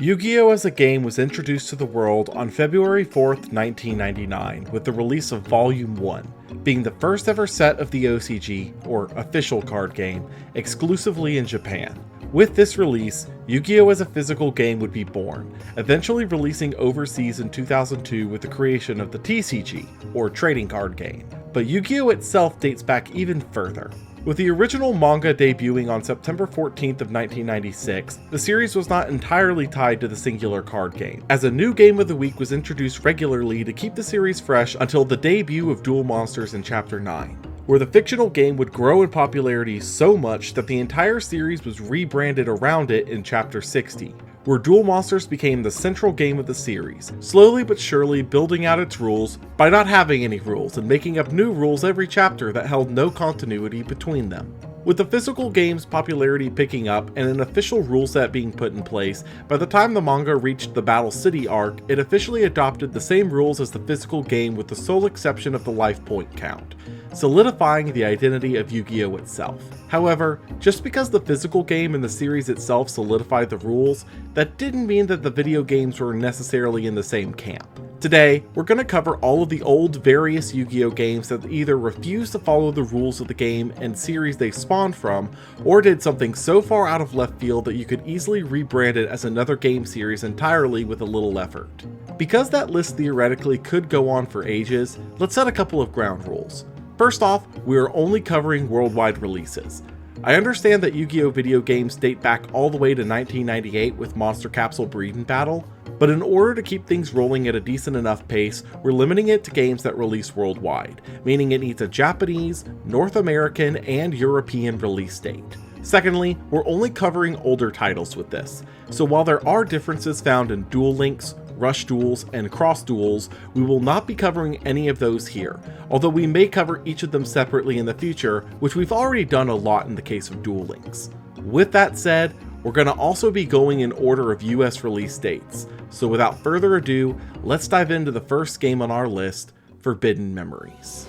Yu-Gi-Oh! As a game was introduced to the world on February 4th, 1999, with the release of Volume 1, being the first ever set of the OCG, or official card game, exclusively in Japan. With this release, Yu-Gi-Oh! As a physical game would be born, eventually releasing overseas in 2002 with the creation of the TCG, or trading card game. But Yu-Gi-Oh! Itself dates back even further. With the original manga debuting on September 14th of 1996, the series was not entirely tied to the singular card game, as a new game of the week was introduced regularly to keep the series fresh until the debut of Duel Monsters in Chapter 9, where the fictional game would grow in popularity so much that the entire series was rebranded around it in Chapter 60. Where Duel Monsters became the central game of the series, slowly but surely building out its rules by not having any rules and making up new rules every chapter that held no continuity between them. With the physical game's popularity picking up and an official rule set being put in place, by the time the manga reached the Battle City arc, it officially adopted the same rules as the physical game with the sole exception of the life point count, solidifying the identity of Yu-Gi-Oh! Itself. However, just because the physical game and the series itself solidified the rules, that didn't mean that the video games were necessarily in the same camp. Today, we're going to cover all of the old various Yu-Gi-Oh! Games that either refused to follow the rules of the game and series they spawned from, or did something so far out of left field that you could easily rebrand it as another game series entirely with a little effort. Because that list theoretically could go on for ages, let's set a couple of ground rules. First off, we are only covering worldwide releases. I understand that Yu-Gi-Oh! Video games date back all the way to 1998 with Monster Capsule Breed and Battle, but in order to keep things rolling at a decent enough pace, we're limiting it to games that release worldwide, meaning it needs a Japanese, North American, and European release date. Secondly, we're only covering older titles with this, so while there are differences found in Duel Links, Rush Duels, and Cross Duels, we will not be covering any of those here, although we may cover each of them separately in the future, which we've already done a lot in the case of Duel Links. With that said, we're going to also be going in order of US release dates, so without further ado, let's dive into the first game on our list, Forbidden Memories.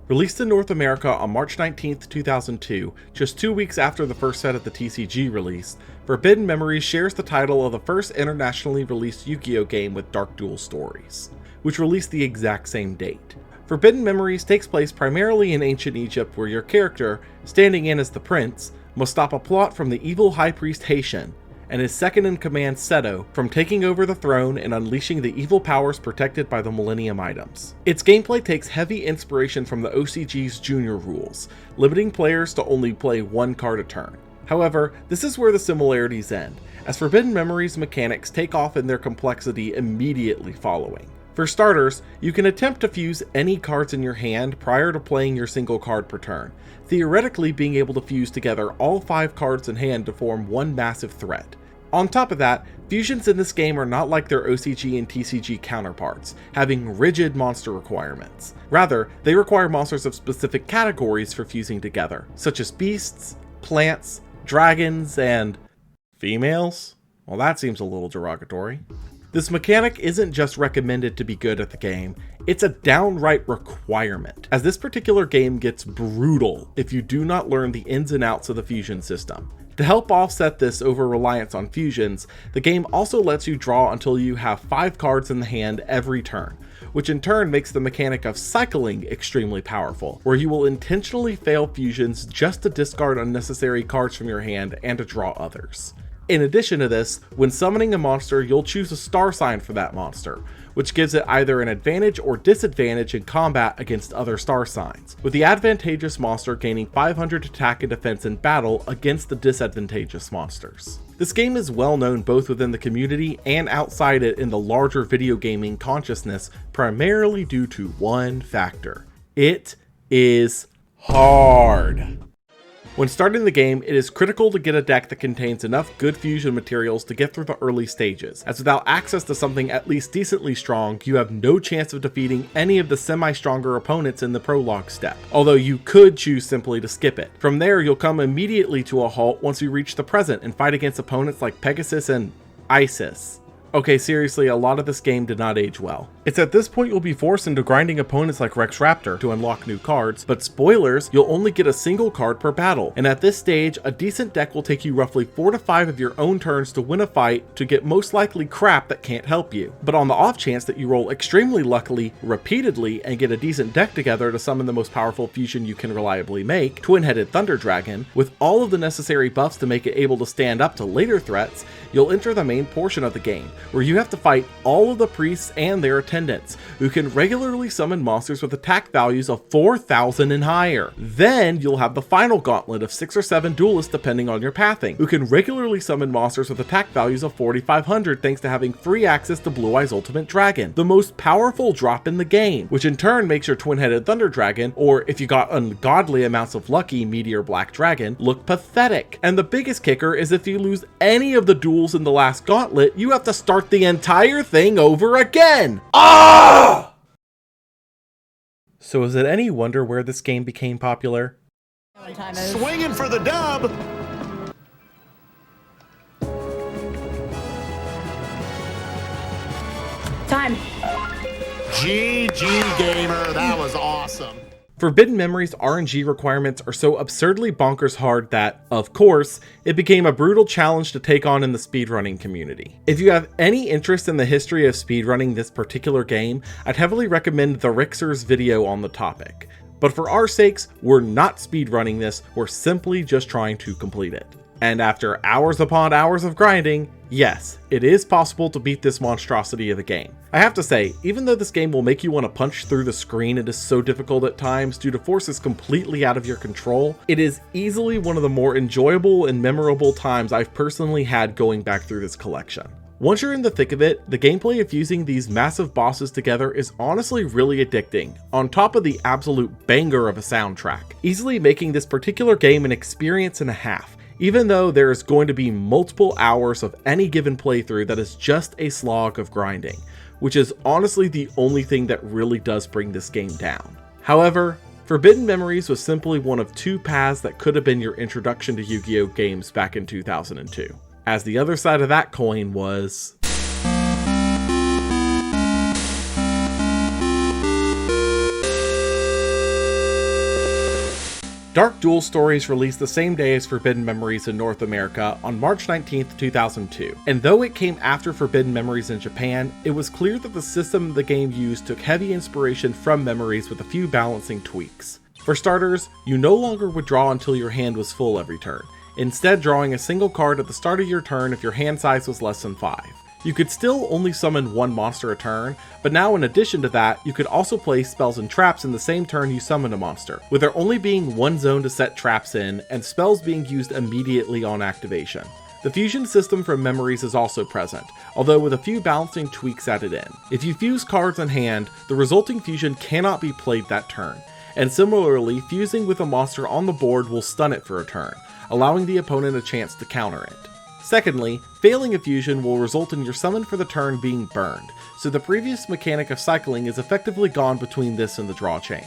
Released in North America on March 19, 2002, just 2 weeks after the first set of the TCG released, Forbidden Memories shares the title of the first internationally released Yu-Gi-Oh! Game with Dark Duel Stories, which released the exact same date. Forbidden Memories takes place primarily in ancient Egypt, where your character, standing in as the prince, must stop a plot from the evil high priest Haitian and his second-in-command Seto from taking over the throne and unleashing the evil powers protected by the Millennium Items. Its gameplay takes heavy inspiration from the OCG's Junior rules, limiting players to only play one card a turn. However, this is where the similarities end, as Forbidden Memories mechanics take off in their complexity immediately following. For starters, you can attempt to fuse any cards in your hand prior to playing your single card per turn, theoretically being able to fuse together all 5 cards in hand to form one massive threat. On top of that, fusions in this game are not like their OCG and TCG counterparts, having rigid monster requirements. Rather, they require monsters of specific categories for fusing together, such as beasts, plants, dragons, and females? Well, that seems a little derogatory. This mechanic isn't just recommended to be good at the game, it's a downright requirement, as this particular game gets brutal if you do not learn the ins and outs of the fusion system. To help offset this over-reliance on fusions, the game also lets you draw until you have 5 cards in the hand every turn, which in turn makes the mechanic of cycling extremely powerful, where you will intentionally fail fusions just to discard unnecessary cards from your hand and to draw others. In addition to this, when summoning a monster, you'll choose a star sign for that monster, which gives it either an advantage or disadvantage in combat against other star signs, with the advantageous monster gaining 500 attack and defense in battle against the disadvantageous monsters. This game is well known both within the community and outside it in the larger video gaming consciousness, primarily due to one factor: it is hard. When starting the game, it is critical to get a deck that contains enough good fusion materials to get through the early stages, as without access to something at least decently strong, you have no chance of defeating any of the semi-stronger opponents in the prologue step, although you could choose simply to skip it. From there, you'll come immediately to a halt once you reach the present and fight against opponents like Pegasus and Isis. Okay, seriously, a lot of this game did not age well. It's at this point you'll be forced into grinding opponents like Rex Raptor to unlock new cards, but spoilers, you'll only get a single card per battle, and at this stage, a decent deck will take you roughly 4 to 5 of your own turns to win a fight to get most likely crap that can't help you. But on the off chance that you roll extremely luckily, repeatedly, and get a decent deck together to summon the most powerful fusion you can reliably make, Twin-Headed Thunder Dragon, with all of the necessary buffs to make it able to stand up to later threats, you'll enter the main portion of the game, where you have to fight all of the priests and their attendants, who can regularly summon monsters with attack values of 4,000 and higher. Then you'll have the final gauntlet of 6 or 7 duelists depending on your pathing, who can regularly summon monsters with attack values of 4,500 thanks to having free access to Blue Eye's Ultimate Dragon, the most powerful drop in the game, which in turn makes your Twin-Headed Thunder Dragon, or if you got ungodly amounts of lucky, Meteor Black Dragon, look pathetic. And the biggest kicker is if you lose any of the duels in the last gauntlet, you have to start the entire thing over again! Ah! So is it any wonder where this game became popular? Swinging for the dub! Time. GG Gamer, that was awesome. Forbidden Memories RNG requirements are so absurdly bonkers hard that, of course, it became a brutal challenge to take on in the speedrunning community. If you have any interest in the history of speedrunning this particular game, I'd heavily recommend the Rixer's video on the topic. But for our sakes, we're not speedrunning this, we're simply just trying to complete it. And after hours upon hours of grinding, yes, it is possible to beat this monstrosity of a game. I have to say, even though this game will make you want to punch through the screen, it is so difficult at times due to forces completely out of your control, it is easily one of the more enjoyable and memorable times I've personally had going back through this collection. Once you're in the thick of it, the gameplay of fusing these massive bosses together is honestly really addicting, on top of the absolute banger of a soundtrack, easily making this particular game an experience and a half, even though there is going to be multiple hours of any given playthrough that is just a slog of grinding, which is honestly the only thing that really does bring this game down. However, Forbidden Memories was simply one of 2 paths that could have been your introduction to Yu-Gi-Oh! Games back in 2002. As the other side of that coin was... Dark Duel Stories released the same day as Forbidden Memories in North America on March 19th, 2002. And though it came after Forbidden Memories in Japan, it was clear that the system the game used took heavy inspiration from Memories with a few balancing tweaks. For starters, you no longer would draw until your hand was full every turn, instead drawing a single card at the start of your turn if your hand size was less than 5. You could still only summon 1 monster a turn, but now in addition to that, you could also place spells and traps in the same turn you summon a monster, with there only being 1 zone to set traps in, and spells being used immediately on activation. The fusion system from Memories is also present, although with a few balancing tweaks added in. If you fuse cards in hand, the resulting fusion cannot be played that turn, and similarly, fusing with a monster on the board will stun it for a turn, allowing the opponent a chance to counter it. Secondly, failing a fusion will result in your summon for the turn being burned, so the previous mechanic of cycling is effectively gone between this and the draw change.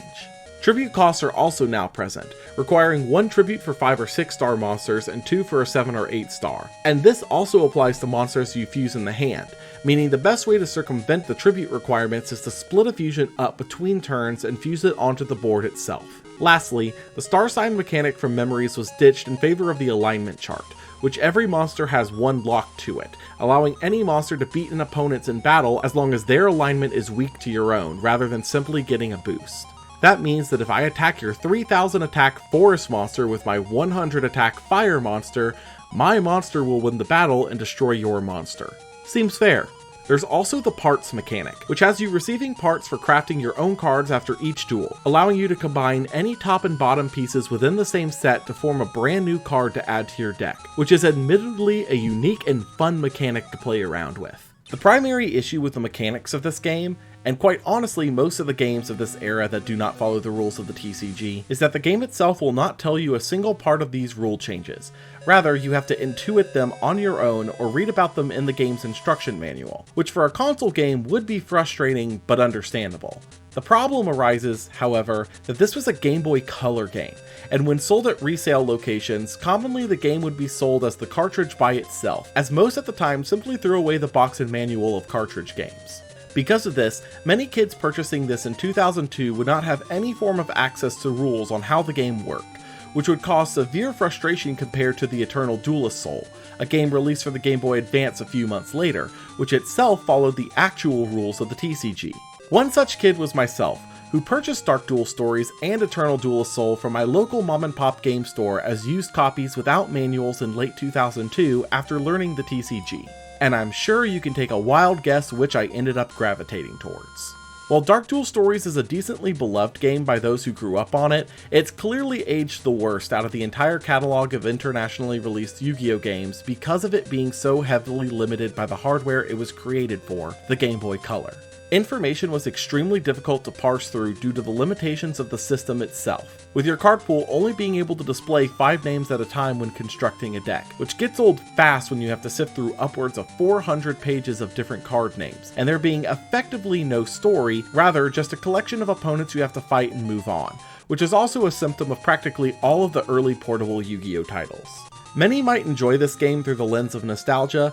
Tribute costs are also now present, requiring 1 tribute for 5 or 6 star monsters and 2 for a 7 or 8 star. And this also applies to monsters you fuse in the hand, meaning the best way to circumvent the tribute requirements is to split a fusion up between turns and fuse it onto the board itself. Lastly, the star sign mechanic from Memories was ditched in favor of the alignment chart, which every monster has 1 lock to it, allowing any monster to beat an opponent in battle as long as their alignment is weak to your own, rather than simply getting a boost. That means that if I attack your 3000 attack forest monster with my 100 attack fire monster, my monster will win the battle and destroy your monster. Seems fair. There's also the parts mechanic, which has you receiving parts for crafting your own cards after each duel, allowing you to combine any top and bottom pieces within the same set to form a brand new card to add to your deck, which is admittedly a unique and fun mechanic to play around with. The primary issue with the mechanics of this game, and quite honestly most of the games of this era that do not follow the rules of the TCG, is that the game itself will not tell you a single part of these rule changes. Rather, you have to intuit them on your own or read about them in the game's instruction manual, which for a console game would be frustrating but understandable. The problem arises, however, that this was a Game Boy Color game, and when sold at resale locations, commonly the game would be sold as the cartridge by itself, as most at the time simply threw away the box and manual of cartridge games. Because of this, many kids purchasing this in 2002 would not have any form of access to rules on how the game worked, which would cause severe frustration compared to the Eternal Duelist Soul, a game released for the Game Boy Advance a few months later, which itself followed the actual rules of the TCG. One such kid was myself, who purchased Dark Duel Stories and Eternal Duelist Soul from my local mom-and-pop game store as used copies without manuals in late 2002 after learning the TCG. And I'm sure you can take a wild guess which I ended up gravitating towards. While Dark Duel Stories is a decently beloved game by those who grew up on it, it's clearly aged the worst out of the entire catalog of internationally released Yu-Gi-Oh games because of it being so heavily limited by the hardware it was created for, the Game Boy Color. Information was extremely difficult to parse through due to the limitations of the system itself, with your card pool only being able to display 5 names at a time when constructing a deck, which gets old fast when you have to sift through upwards of 400 pages of different card names, and there being effectively no story, rather just a collection of opponents you have to fight and move on, which is also a symptom of practically all of the early portable Yu-Gi-Oh titles. Many might enjoy this game through the lens of nostalgia,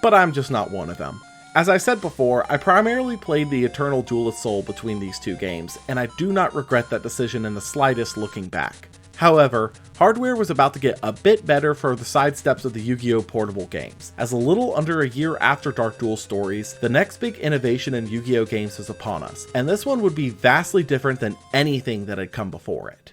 but I'm just not one of them. As I said before, I primarily played the Eternal Duelist Soul between these two games, and I do not regret that decision in the slightest looking back. However, hardware was about to get a bit better for the sidesteps of the Yu-Gi-Oh! Portable games, as a little under a year after Dark Duel Stories, the next big innovation in Yu-Gi-Oh! Games was upon us, and this one would be vastly different than anything that had come before it.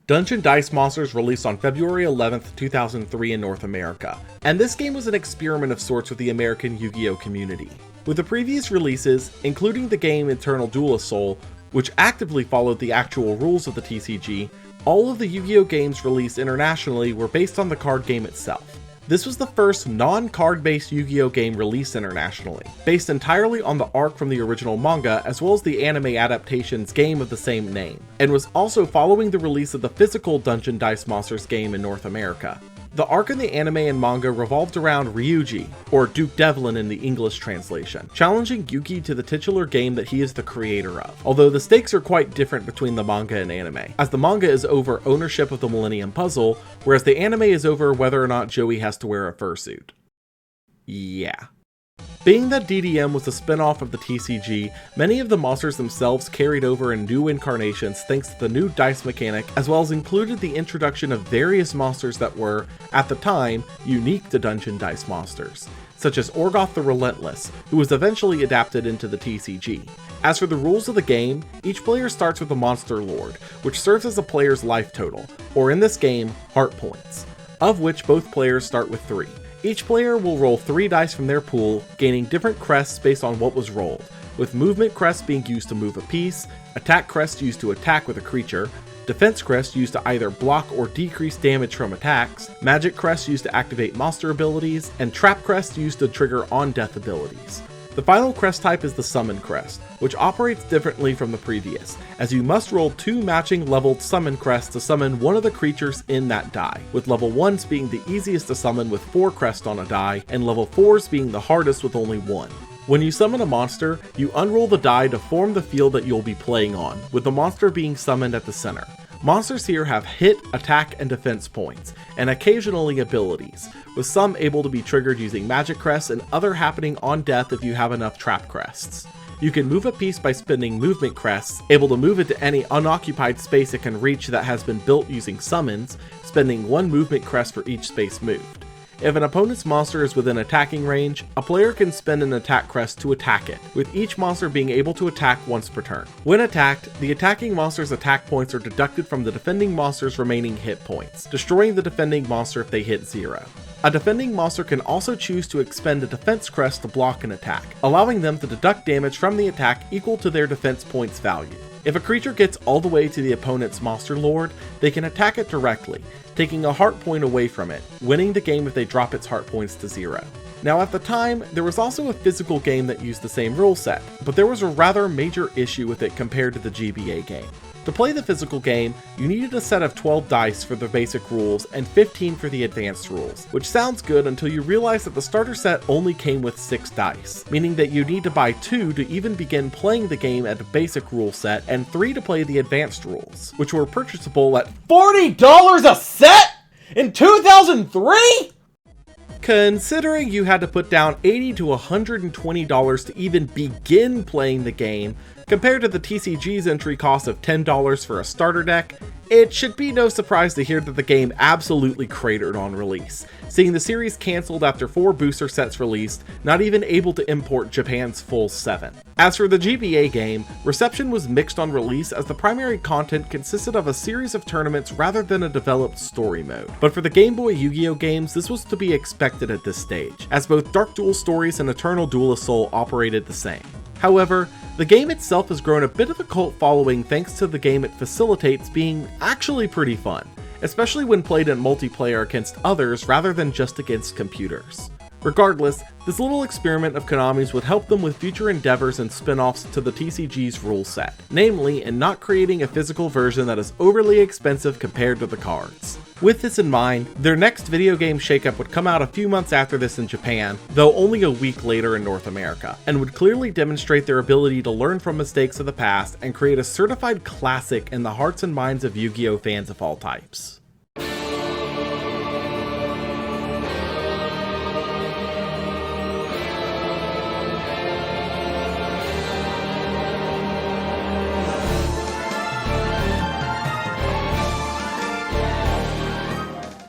Dungeon Dice Monsters released on February 11th, 2003 in North America, and this game was an experiment of sorts with the American Yu-Gi-Oh! Community. With the previous releases, including the game Eternal Duelist Soul, which actively followed the actual rules of the TCG, all of the Yu-Gi-Oh! Games released internationally were based on the card game itself. This was the first non-card-based Yu-Gi-Oh! Game released internationally, based entirely on the arc from the original manga as well as the anime adaptation's game of the same name, and was also following the release of the physical Dungeon Dice Monsters game in North America. The arc in the anime and manga revolved around Ryuji, or Duke Devlin in the English translation, challenging Yugi to the titular game that he is the creator of, although the stakes are quite different between the manga and anime, as the manga is over ownership of the Millennium Puzzle, whereas the anime is over whether or not Joey has to wear a fursuit. Yeah. Being that DDM was a spin-off of the TCG, many of the monsters themselves carried over in new incarnations thanks to the new dice mechanic, as well as included the introduction of various monsters that were, at the time, unique to Dungeon Dice Monsters, such as Orgoth the Relentless, who was eventually adapted into the TCG. As for the rules of the game, each player starts with a Monster Lord, which serves as a player's life total, or in this game, heart points, of which both players start with 3. Each player will roll 3 dice from their pool, gaining different crests based on what was rolled, with movement crest being used to move a piece, attack crest used to attack with a creature, defense crest used to either block or decrease damage from attacks, magic crest used to activate monster abilities, and trap crest used to trigger on-death abilities. The final crest type is the Summon Crest, which operates differently from the previous, as you must roll 2 matching leveled Summon Crests to summon one of the creatures in that die, with level 1s being the easiest to summon with 4 crests on a die, and level 4s being the hardest with only 1. When you summon a monster, you unroll the die to form the field that you'll be playing on, with the monster being summoned at the center. Monsters here have hit, attack, and defense points, and occasionally abilities, with some able to be triggered using magic crests and other happening on death if you have enough trap crests. You can move a piece by spending movement crests, able to move it to any unoccupied space it can reach that has been built using summons, spending 1 movement crest for each space moved. If an opponent's monster is within attacking range, a player can spend an attack crest to attack it, with each monster being able to attack once per turn. When attacked, the attacking monster's attack points are deducted from the defending monster's remaining hit points, destroying the defending monster if they hit 0. A defending monster can also choose to expend a defense crest to block an attack, allowing them to deduct damage from the attack equal to their defense points value. If a creature gets all the way to the opponent's monster lord, they can attack it directly, taking a heart point away from it, winning the game if they drop its heart points to 0. Now at the time, there was also a physical game that used the same rule set, but there was a rather major issue with it compared to the GBA game. To play the physical game, you needed a set of 12 dice for the basic rules and 15 for the advanced rules, which sounds good until you realize that the starter set only came with 6 dice, meaning that you need to buy 2 to even begin playing the game at a basic rule set and 3 to play the advanced rules, which were purchasable at $40 a set in 2003? Considering you had to put down $80 to $120 to even begin playing the game, compared to the TCG's entry cost of $10 for a starter deck, it should be no surprise to hear that the game absolutely cratered on release, seeing the series cancelled after 4 booster sets released, not even able to import Japan's full 7. As for the GBA game, reception was mixed on release as the primary content consisted of a series of tournaments rather than a developed story mode. But for the Game Boy Yu-Gi-Oh games, this was to be expected at this stage, as both Dark Duel Stories and Eternal Duelist Soul operated the same. However, the game itself has grown a bit of a cult following thanks to the game it facilitates being actually pretty fun, especially when played in multiplayer against others rather than just against computers. Regardless, this little experiment of Konami's would help them with future endeavors and spin-offs to the TCG's rule set, namely in not creating a physical version that is overly expensive compared to the cards. With this in mind, their next video game shakeup would come out a few months after this in Japan, though only a week later in North America, and would clearly demonstrate their ability to learn from mistakes of the past and create a certified classic in the hearts and minds of Yu-Gi-Oh fans of all types.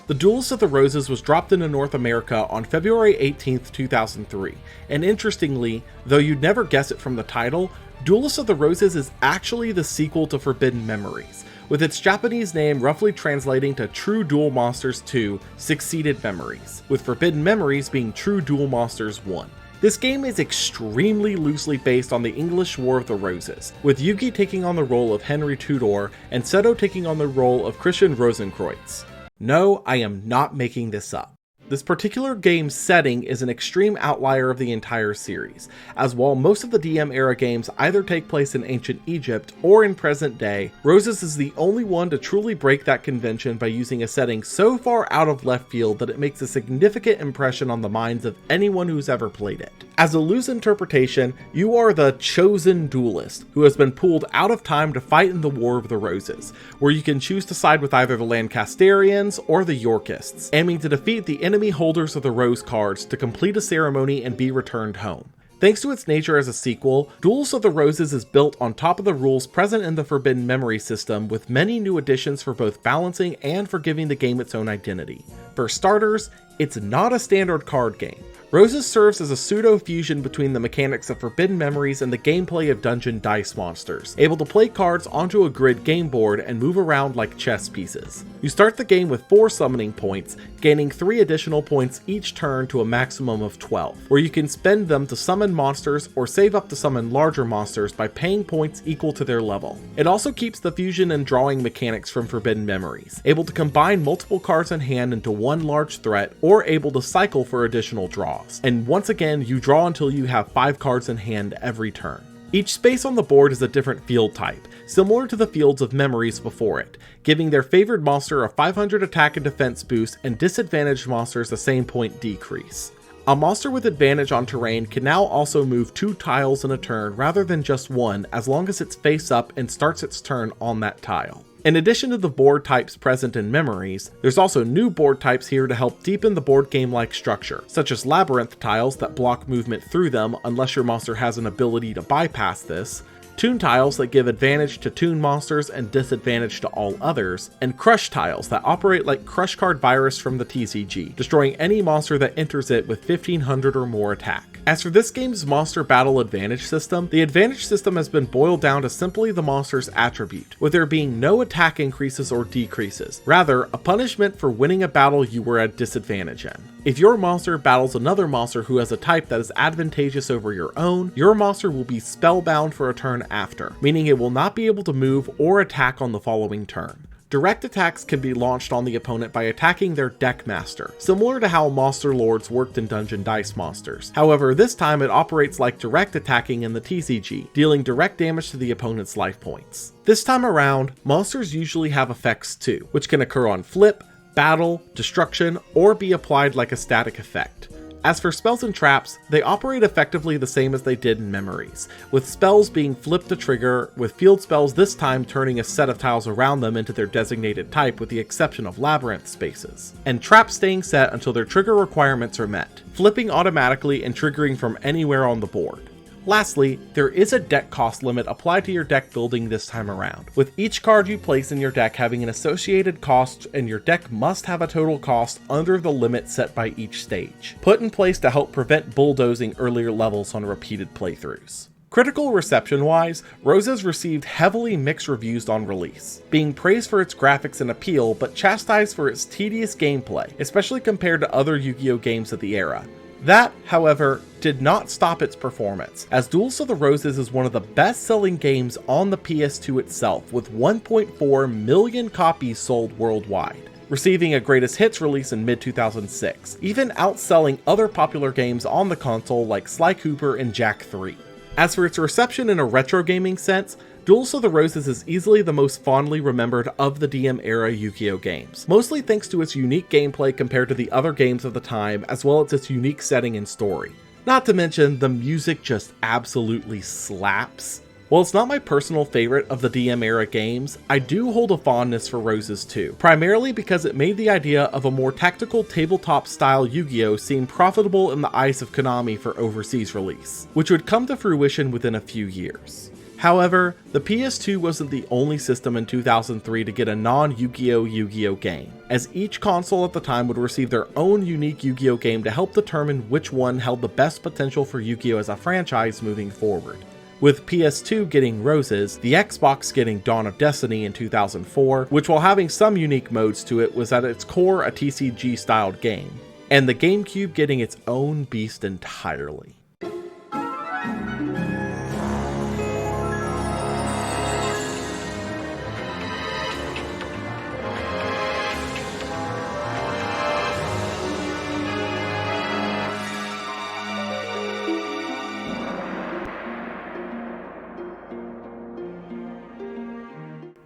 The Duelist of the Roses was dropped into North America on February 18th, 2003, and interestingly, though you'd never guess it from the title, Duelist of the Roses is actually the sequel to Forbidden Memories, with its Japanese name roughly translating to True Duel Monsters 2 Succeeded Memories, with Forbidden Memories being True Duel Monsters 1. This game is extremely loosely based on the English War of the Roses, with Yugi taking on the role of Henry Tudor and Seto taking on the role of Christian Rosenkreuz. No, I am not making this up. This particular game's setting is an extreme outlier of the entire series, as while most of the DM-era games either take place in ancient Egypt or in present day, Roses is the only one to truly break that convention by using a setting so far out of left field that it makes a significant impression on the minds of anyone who's ever played it. As a loose interpretation, you are the chosen duelist who has been pulled out of time to fight in the War of the Roses, where you can choose to side with either the Lancasterians or the Yorkists, aiming to defeat the enemy holders of the Rose cards to complete a ceremony and be returned home. Thanks to its nature as a sequel, Duels of the Roses is built on top of the rules present in the Forbidden Memory system, with many new additions for both balancing and for giving the game its own identity. For starters, it's not a standard card game. Roses serves as a pseudo-fusion between the mechanics of Forbidden Memories and the gameplay of Dungeon Dice Monsters, able to play cards onto a grid game board and move around like chess pieces. You start the game with 4 summoning points, gaining 3 additional points each turn to a maximum of 12, where you can spend them to summon monsters or save up to summon larger monsters by paying points equal to their level. It also keeps the fusion and drawing mechanics from Forbidden Memories, able to combine multiple cards in hand into one large threat, or able to cycle for additional draws. And once again, you draw until you have 5 cards in hand every turn. Each space on the board is a different field type, similar to the fields of Memories before it, giving their favored monster a 500 attack and defense boost and disadvantaged monsters the same point decrease. A monster with advantage on terrain can now also move 2 tiles in a turn rather than just 1, as long as it's face up and starts its turn on that tile. In addition to the board types present in Memories, there's also new board types here to help deepen the board game-like structure, such as labyrinth tiles that block movement through them unless your monster has an ability to bypass this, toon tiles that give advantage to toon monsters and disadvantage to all others, and crush tiles that operate like Crush Card Virus from the TCG, destroying any monster that enters it with 1500 or more attack. As for this game's monster battle advantage system, the advantage system has been boiled down to simply the monster's attribute, with there being no attack increases or decreases, rather a punishment for winning a battle you were at disadvantage in. If your monster battles another monster who has a type that is advantageous over your own, your monster will be spellbound for a turn after, meaning it will not be able to move or attack on the following turn. Direct attacks can be launched on the opponent by attacking their deck master, similar to how Monster Lords worked in Dungeon Dice Monsters. However, this time it operates like direct attacking in the TCG, dealing direct damage to the opponent's life points. This time around, monsters usually have effects too, which can occur on flip, battle, destruction, or be applied like a static effect. As for spells and traps, they operate effectively the same as they did in Memories, with spells being flipped to trigger, with field spells this time turning a set of tiles around them into their designated type with the exception of labyrinth spaces, and traps staying set until their trigger requirements are met, flipping automatically and triggering from anywhere on the board. Lastly, there is a deck cost limit applied to your deck building this time around, with each card you place in your deck having an associated cost, and your deck must have a total cost under the limit set by each stage, put in place to help prevent bulldozing earlier levels on repeated playthroughs. Critical reception-wise, Roses received heavily mixed reviews on release, being praised for its graphics and appeal but chastised for its tedious gameplay, especially compared to other Yu-Gi-Oh games of the era. That, however, did not stop its performance, as Duels of the Roses is one of the best-selling games on the PS2 itself, with 1.4 million copies sold worldwide, receiving a greatest hits release in mid-2006, even outselling other popular games on the console like Sly Cooper and Jak 3. As for its reception in a retro gaming sense, Duels of the Roses is easily the most fondly remembered of the DM-era Yu-Gi-Oh games, mostly thanks to its unique gameplay compared to the other games of the time, as well as its unique setting and story. Not to mention, the music just absolutely slaps. While it's not my personal favorite of the DM-era games, I do hold a fondness for Roses too, primarily because it made the idea of a more tactical tabletop-style Yu-Gi-Oh seem profitable in the eyes of Konami for overseas release, which would come to fruition within a few years. However, the PS2 wasn't the only system in 2003 to get a non-Yu-Gi-Oh! Yu-Gi-Oh! Game, as each console at the time would receive their own unique Yu-Gi-Oh! Game to help determine which one held the best potential for Yu-Gi-Oh! As a franchise moving forward. With PS2 getting Roses, the Xbox getting Dawn of Destiny in 2004, which while having some unique modes to it was at its core a TCG-styled game, and the GameCube getting its own beast entirely.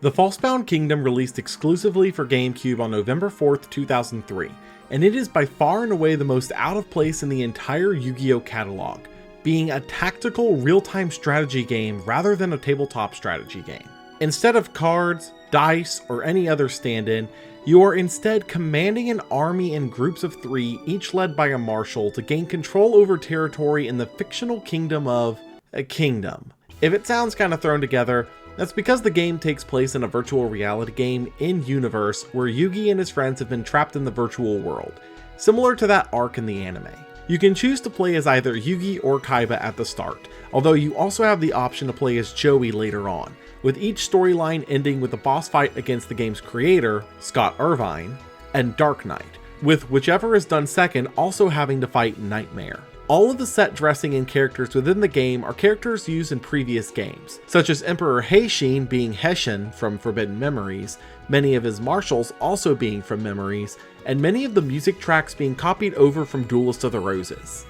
The Falsebound Kingdom released exclusively for GameCube on November 4th, 2003, and it is by far and away the most out of place in the entire Yu-Gi-Oh! Catalog, being a tactical real-time strategy game rather than a tabletop strategy game. Instead of cards, dice, or any other stand-in, you are instead commanding an army in groups of 3, each led by a marshal, to gain control over territory in the fictional kingdom of a kingdom. If it sounds kind of thrown together, that's because the game takes place in a virtual reality game in-universe where Yugi and his friends have been trapped in the virtual world, similar to that arc in the anime. You can choose to play as either Yugi or Kaiba at the start, although you also have the option to play as Joey later on, with each storyline ending with a boss fight against the game's creator, Scott Irvine, and Dark Knight, with whichever is done second also having to fight Nightmare. All of the set dressing and characters within the game are characters used in previous games, such as Emperor Heishin being Heshin from Forbidden Memories, many of his marshals also being from Memories, and many of the music tracks being copied over from Duelist of the Roses.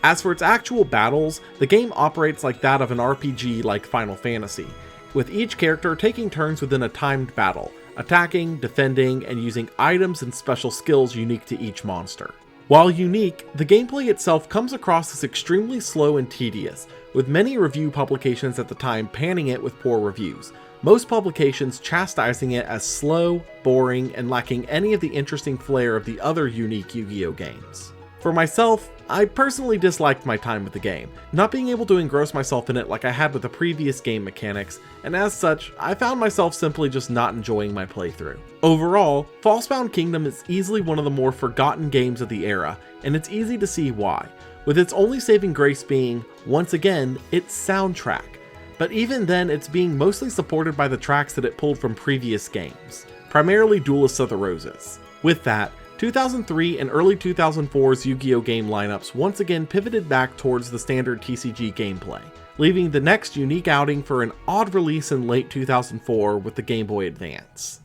As for its actual battles, the game operates like that of an RPG like Final Fantasy, with each character taking turns within a timed battle, attacking, defending, and using items and special skills unique to each monster. While unique, the gameplay itself comes across as extremely slow and tedious, with many review publications at the time panning it with poor reviews, most publications chastising it as slow, boring, and lacking any of the interesting flair of the other unique Yu-Gi-Oh games. For myself, I personally disliked my time with the game, not being able to engross myself in it like I had with the previous game mechanics, and as such, I found myself simply just not enjoying my playthrough. Overall, Falsebound Kingdom is easily one of the more forgotten games of the era, and it's easy to see why, with its only saving grace being, once again, its soundtrack. But even then, it's being mostly supported by the tracks that it pulled from previous games, primarily Duelists of the Roses. With that, 2003 and early 2004's Yu-Gi-Oh game lineups once again pivoted back towards the standard TCG gameplay, leaving the next unique outing for an odd release in late 2004 with the Game Boy Advance.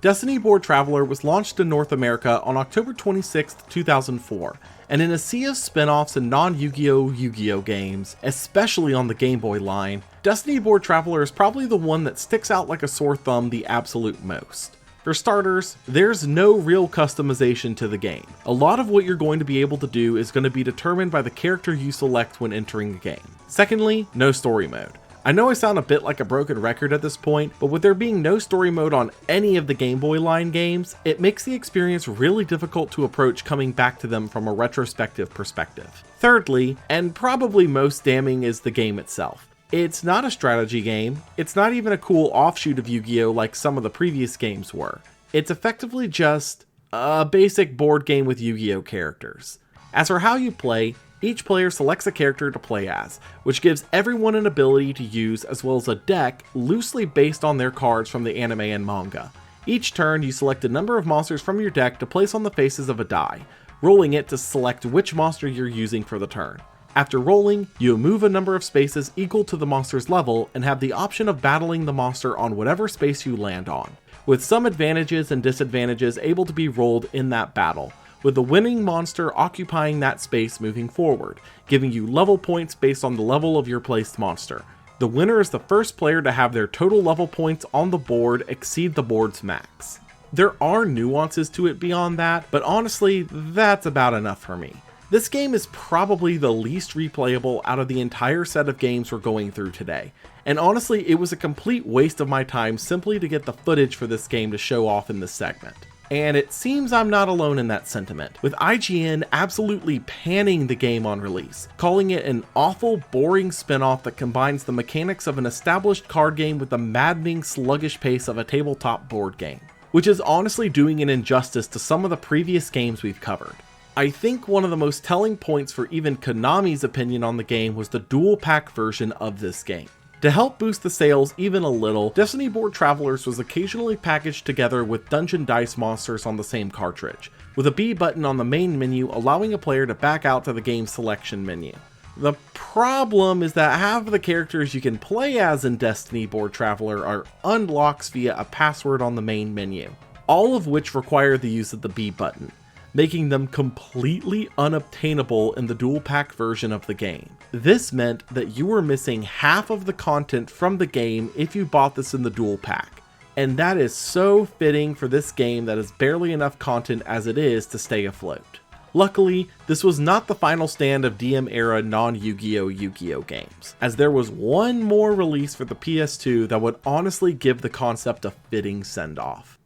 Destiny Board Traveler was launched in North America on October 26, 2004, and in a sea of spin-offs and non-Yu-Gi-Oh! Yu-Gi-Oh! Games, especially on the Game Boy line, Destiny Board Traveler is probably the one that sticks out like a sore thumb the absolute most. For starters, there's no real customization to the game. A lot of what you're going to be able to do is going to be determined by the character you select when entering the game. Secondly, no story mode. I know I sound a bit like a broken record at this point, but with there being no story mode on any of the Game Boy line games, it makes the experience really difficult to approach coming back to them from a retrospective perspective. Thirdly, and probably most damning, is the game itself. It's not a strategy game, it's not even a cool offshoot of Yu-Gi-Oh! Like some of the previous games were. It's effectively just a basic board game with Yu-Gi-Oh! Characters. As for how you play, each player selects a character to play as, which gives everyone an ability to use as well as a deck loosely based on their cards from the anime and manga. Each turn, you select a number of monsters from your deck to place on the faces of a die, rolling it to select which monster you're using for the turn. After rolling, you move a number of spaces equal to the monster's level and have the option of battling the monster on whatever space you land on, with some advantages and disadvantages able to be rolled in that battle, with the winning monster occupying that space moving forward, giving you level points based on the level of your placed monster. The winner is the first player to have their total level points on the board exceed the board's max. There are nuances to it beyond that, but honestly, that's about enough for me. This game is probably the least replayable out of the entire set of games we're going through today, and honestly, it was a complete waste of my time simply to get the footage for this game to show off in this segment. And it seems I'm not alone in that sentiment, with IGN absolutely panning the game on release, calling it an awful, boring spin-off that combines the mechanics of an established card game with the maddening, sluggish pace of a tabletop board game, which is honestly doing an injustice to some of the previous games we've covered. I think one of the most telling points for even Konami's opinion on the game was the dual pack version of this game. To help boost the sales even a little, Destiny Board Travelers was occasionally packaged together with Dungeon Dice monsters on the same cartridge, with a B button on the main menu allowing a player to back out to the game's selection menu. The problem is that half of the characters you can play as in Destiny Board Traveler are unlocks via a password on the main menu, all of which require the use of the B button, making them completely unobtainable in the dual pack version of the game. This meant that you were missing half of the content from the game if you bought this in the dual pack, and that is so fitting for this game that is barely enough content as it is to stay afloat. Luckily, this was not the final stand of DM-era non-Yu-Gi-Oh! Yu-Gi-Oh! Games, as there was one more release for the PS2 that would honestly give the concept a fitting send-off.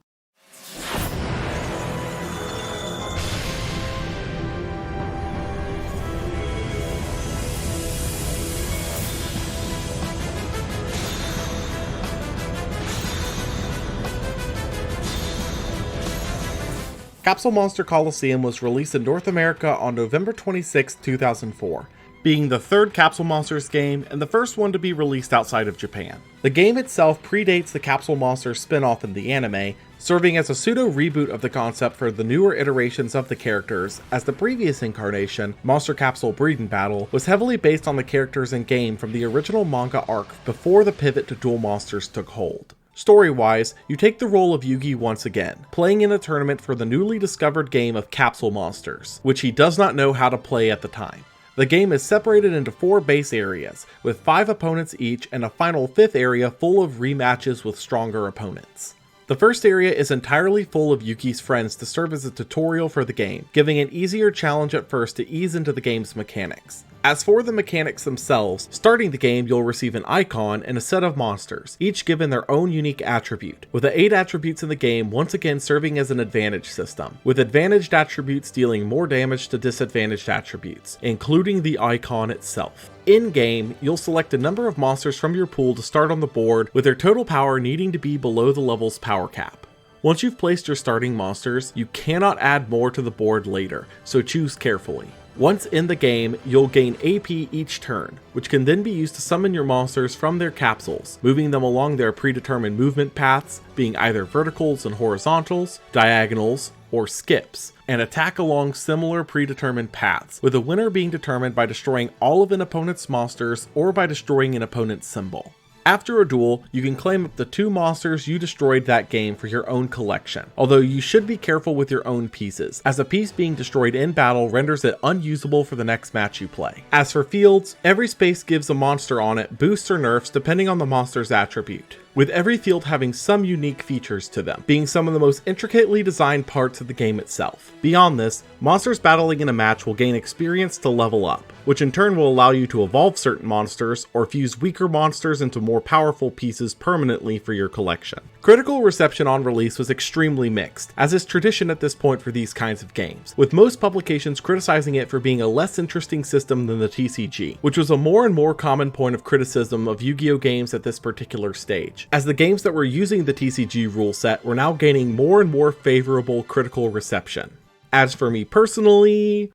Capsule Monster Coliseum was released in North America on November 26, 2004, being the third Capsule Monsters game and the first one to be released outside of Japan. The game itself predates the Capsule Monsters spin-off in the anime, serving as a pseudo-reboot of the concept for the newer iterations of the characters, as the previous incarnation, Monster Capsule Breed and Battle, was heavily based on the characters in game from the original manga arc before the pivot to Duel Monsters took hold. Story-wise, you take the role of Yugi once again, playing in a tournament for the newly discovered game of Capsule monsters, which he does not know how to play at the time. The game is separated into 4 base areas, with 5 opponents each and a final 5th area full of rematches with stronger opponents. The first area is entirely full of Yugi's friends to serve as a tutorial for the game, giving an easier challenge at first to ease into the game's mechanics. As for the mechanics themselves, starting the game you'll receive an icon and a set of monsters, each given their own unique attribute, with the 8 attributes in the game once again serving as an advantage system, with advantaged attributes dealing more damage to disadvantaged attributes, including the icon itself. In-game, you'll select a number of monsters from your pool to start on the board, with their total power needing to be below the level's power cap. Once you've placed your starting monsters, you cannot add more to the board later, so choose carefully. Once in the game, you'll gain AP each turn, which can then be used to summon your monsters from their capsules, moving them along their predetermined movement paths, being either verticals and horizontals, diagonals, or skips, and attack along similar predetermined paths, with the winner being determined by destroying all of an opponent's monsters or by destroying an opponent's symbol. After a duel, you can claim up to 2 monsters you destroyed that game for your own collection, although you should be careful with your own pieces, as a piece being destroyed in battle renders it unusable for the next match you play. As for fields, every space gives a monster on it boosts or nerfs depending on the monster's attribute, with every field having some unique features to them, being some of the most intricately designed parts of the game itself. Beyond this, monsters battling in a match will gain experience to level up, which in turn will allow you to evolve certain monsters or fuse weaker monsters into more powerful pieces permanently for your collection. Critical reception on release was extremely mixed, as is tradition at this point for these kinds of games, with most publications criticizing it for being a less interesting system than the TCG, which was a more and more common point of criticism of Yu-Gi-Oh games at this particular stage, as the games that were using the TCG rule set were now gaining more and more favorable critical reception. As for me personally,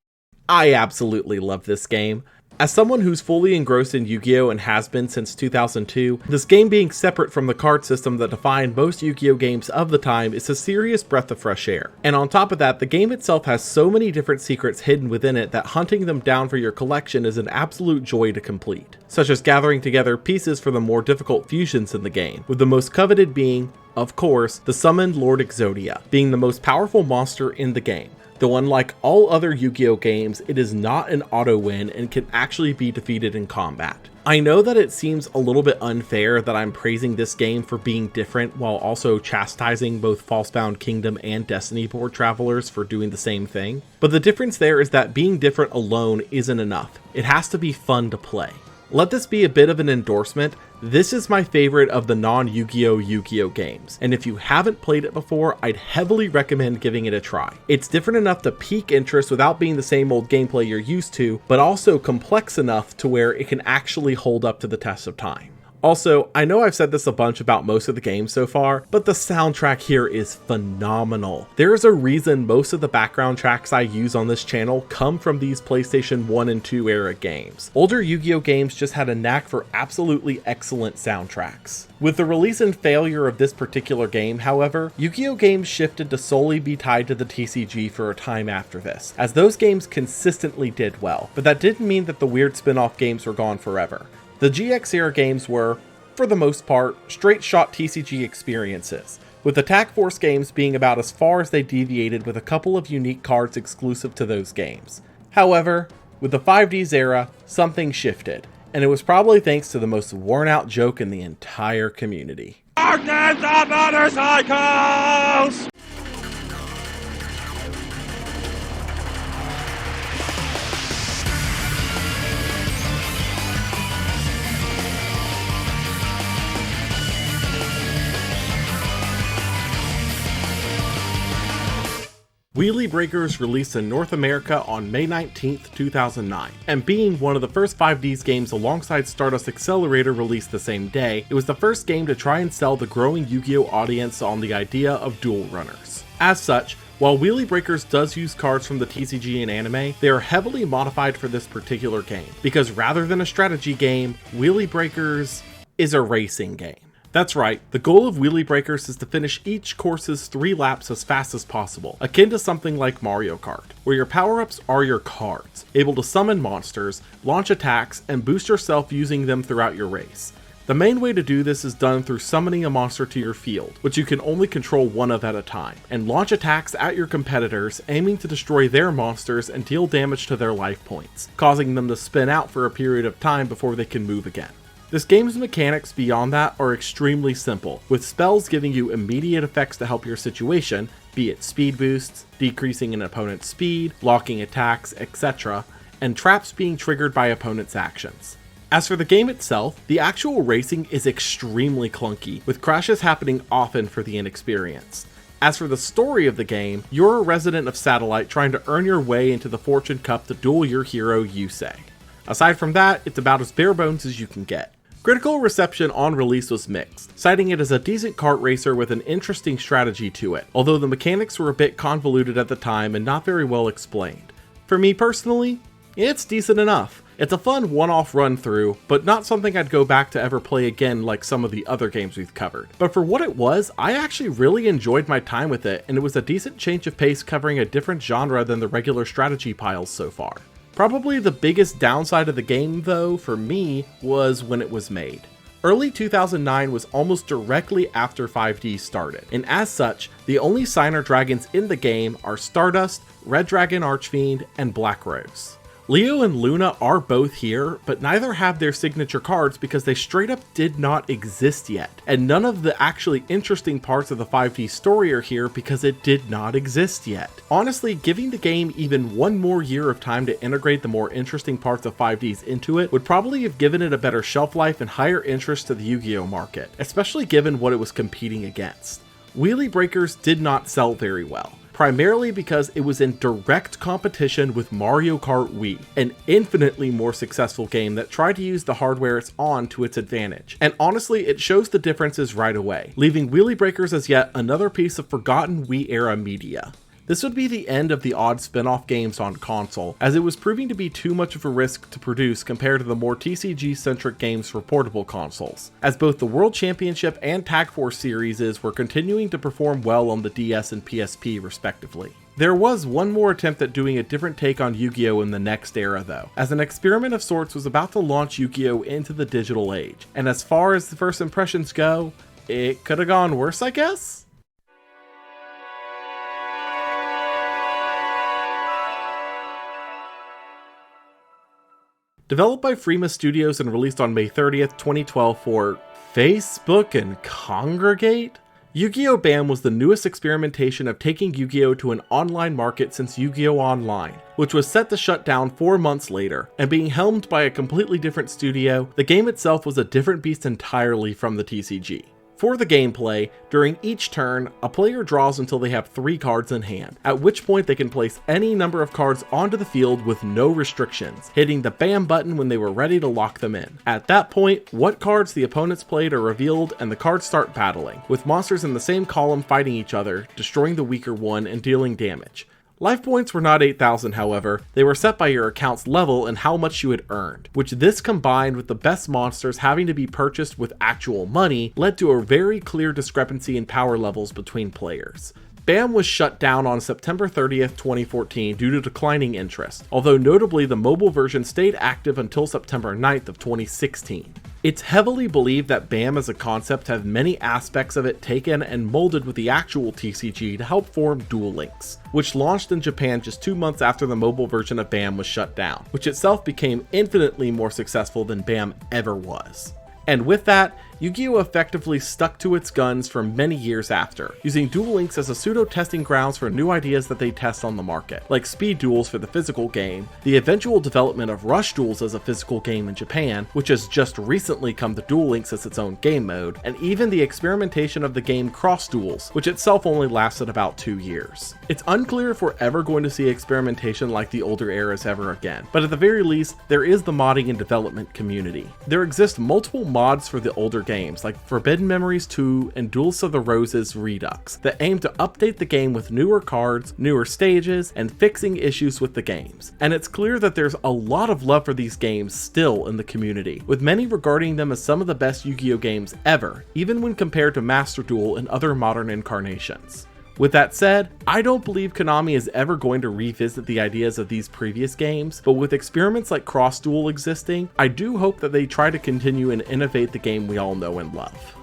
I absolutely love this game. As someone who's fully engrossed in Yu-Gi-Oh! And has been since 2002, this game being separate from the card system that defined most Yu-Gi-Oh! Games of the time is a serious breath of fresh air. And on top of that, the game itself has so many different secrets hidden within it that hunting them down for your collection is an absolute joy to complete, such as gathering together pieces for the more difficult fusions in the game, with the most coveted being, of course, the summoned Lord Exodia, being the most powerful monster in the game. Though unlike all other Yu-Gi-Oh games, it is not an auto win and can actually be defeated in combat. I know that it seems a little bit unfair that I'm praising this game for being different while also chastising both Falsebound Kingdom and Destiny board travelers for doing the same thing, but the difference there is that being different alone isn't enough. It has to be fun to play. Let this be a bit of an endorsement. This is my favorite of the non-Yu-Gi-Oh! Yu-Gi-Oh! Games, and if you haven't played it before, I'd heavily recommend giving it a try. It's different enough to pique interest without being the same old gameplay you're used to, but also complex enough to where it can actually hold up to the test of time. Also, I know I've said this a bunch about most of the games so far, but the soundtrack here is phenomenal. There is a reason most of the background tracks I use on this channel come from these PlayStation 1 and 2 era games. Older Yu-Gi-Oh! Games just had a knack for absolutely excellent soundtracks. With the release and failure of this particular game, however, Yu-Gi-Oh! Games shifted to solely be tied to the TCG for a time after this, as those games consistently did well, but that didn't mean that the weird spin-off games were gone forever. The GX era games were, for the most part, straight-shot TCG experiences, with Attack Force games being about as far as they deviated with a couple of unique cards exclusive to those games. However, with the 5Ds era, something shifted, and it was probably thanks to the most worn-out joke in the entire community. Darkness of motorcycles! Wheelie Breakers released in North America on May 19, 2009, and being one of the first 5Ds games alongside Stardust Accelerator released the same day, it was the first game to try and sell the growing Yu-Gi-Oh! Audience on the idea of duel runners. As such, while Wheelie Breakers does use cards from the TCG and anime, they are heavily modified for this particular game, because rather than a strategy game, Wheelie Breakers is a racing game. That's right, the goal of Wheelie Breakers is to finish each course's 3 laps as fast as possible, akin to something like Mario Kart, where your power-ups are your cards, able to summon monsters, launch attacks, and boost yourself using them throughout your race. The main way to do this is done through summoning a monster to your field, which you can only control one of at a time, and launch attacks at your competitors aiming to destroy their monsters and deal damage to their life points, causing them to spin out for a period of time before they can move again. This game's mechanics beyond that are extremely simple, with spells giving you immediate effects to help your situation, be it speed boosts, decreasing an opponent's speed, blocking attacks, etc., and traps being triggered by opponents' actions. As for the game itself, the actual racing is extremely clunky, with crashes happening often for the inexperienced. As for the story of the game, you're a resident of Satellite trying to earn your way into the Fortune Cup to duel your hero Yusei. Aside from that, it's about as bare bones as you can get. Critical reception on release was mixed, citing it as a decent kart racer with an interesting strategy to it, although the mechanics were a bit convoluted at the time and not very well explained. For me personally, it's decent enough. It's a fun one-off run through, but not something I'd go back to ever play again like some of the other games we've covered. But for what it was, I actually really enjoyed my time with it, and it was a decent change of pace covering a different genre than the regular strategy piles so far. Probably the biggest downside of the game though, for me, was when it was made. Early 2009 was almost directly after 5D started, and as such, the only signer dragons in the game are Stardust, Red Dragon Archfiend, and Black Rose. Leo and Luna are both here, but neither have their signature cards because they straight up did not exist yet, and none of the actually interesting parts of the 5D story are here because it did not exist yet. Honestly, giving the game even one more year of time to integrate the more interesting parts of 5Ds into it would probably have given it a better shelf life and higher interest to the Yu-Gi-Oh market, especially given what it was competing against. Wheelie Breakers did not sell very well, primarily because it was in direct competition with Mario Kart Wii, an infinitely more successful game that tried to use the hardware it's on to its advantage. And honestly, it shows the differences right away, leaving Wheelie Breakers as yet another piece of forgotten Wii-era media. This would be the end of the odd spin-off games on console, as it was proving to be too much of a risk to produce compared to the more TCG-centric games for portable consoles, as both the World Championship and Tag Force series were continuing to perform well on the DS and PSP respectively. There was one more attempt at doing a different take on Yu-Gi-Oh in the next era though, as an experiment of sorts was about to launch Yu-Gi-Oh into the digital age, and as far as the first impressions go, it could have gone worse, I guess? Developed by Freema Studios and released on May 30th, 2012 for Facebook and Congregate? Yu-Gi-Oh! BAM was the newest experimentation of taking Yu-Gi-Oh! To an online market since Yu-Gi-Oh! Online, which was set to shut down 4 months later, and being helmed by a completely different studio, the game itself was a different beast entirely from the TCG. For the gameplay, during each turn, a player draws until they have 3 cards in hand, at which point they can place any number of cards onto the field with no restrictions, hitting the BAM button when they were ready to lock them in. At that point, what cards the opponents played are revealed and the cards start battling, with monsters in the same column fighting each other, destroying the weaker one and dealing damage. Life points were not 8,000 however, they were set by your account's level and how much you had earned, which this combined with the best monsters having to be purchased with actual money led to a very clear discrepancy in power levels between players. BAM was shut down on September 30th, 2014 due to declining interest, although notably the mobile version stayed active until September 9th of 2016. It's heavily believed that BAM as a concept had many aspects of it taken and molded with the actual TCG to help form Duel Links, which launched in Japan just 2 months after the mobile version of BAM was shut down, which itself became infinitely more successful than BAM ever was. And with that, Yu-Gi-Oh! Effectively stuck to its guns for many years after, using Duel Links as a pseudo-testing grounds for new ideas that they test on the market, like speed duels for the physical game, the eventual development of rush duels as a physical game in Japan, which has just recently come to Duel Links as its own game mode, and even the experimentation of the game Cross Duels, which itself only lasted about 2 years. It's unclear if we're ever going to see experimentation like the older eras ever again, but at the very least, there is the modding and development community. There exist multiple mods for the older games like Forbidden Memories 2 and Duels of the Roses Redux that aim to update the game with newer cards, newer stages, and fixing issues with the games. And it's clear that there's a lot of love for these games still in the community, with many regarding them as some of the best Yu-Gi-Oh! Games ever, even when compared to Master Duel and other modern incarnations. With that said, I don't believe Konami is ever going to revisit the ideas of these previous games, but with experiments like Cross Duel existing, I do hope that they try to continue and innovate the game we all know and love.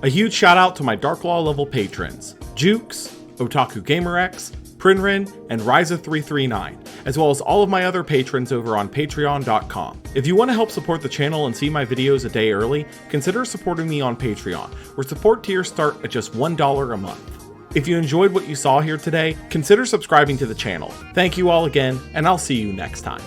A huge shout out to my Dark Law level patrons, Jukes, Otaku GamerX, Prinrin, and Ryza339, as well as all of my other patrons over on patreon.com. If you want to help support the channel and see my videos a day early, consider supporting me on Patreon, where support tiers start at just $1 a month. If you enjoyed what you saw here today, consider subscribing to the channel. Thank you all again, and I'll see you next time.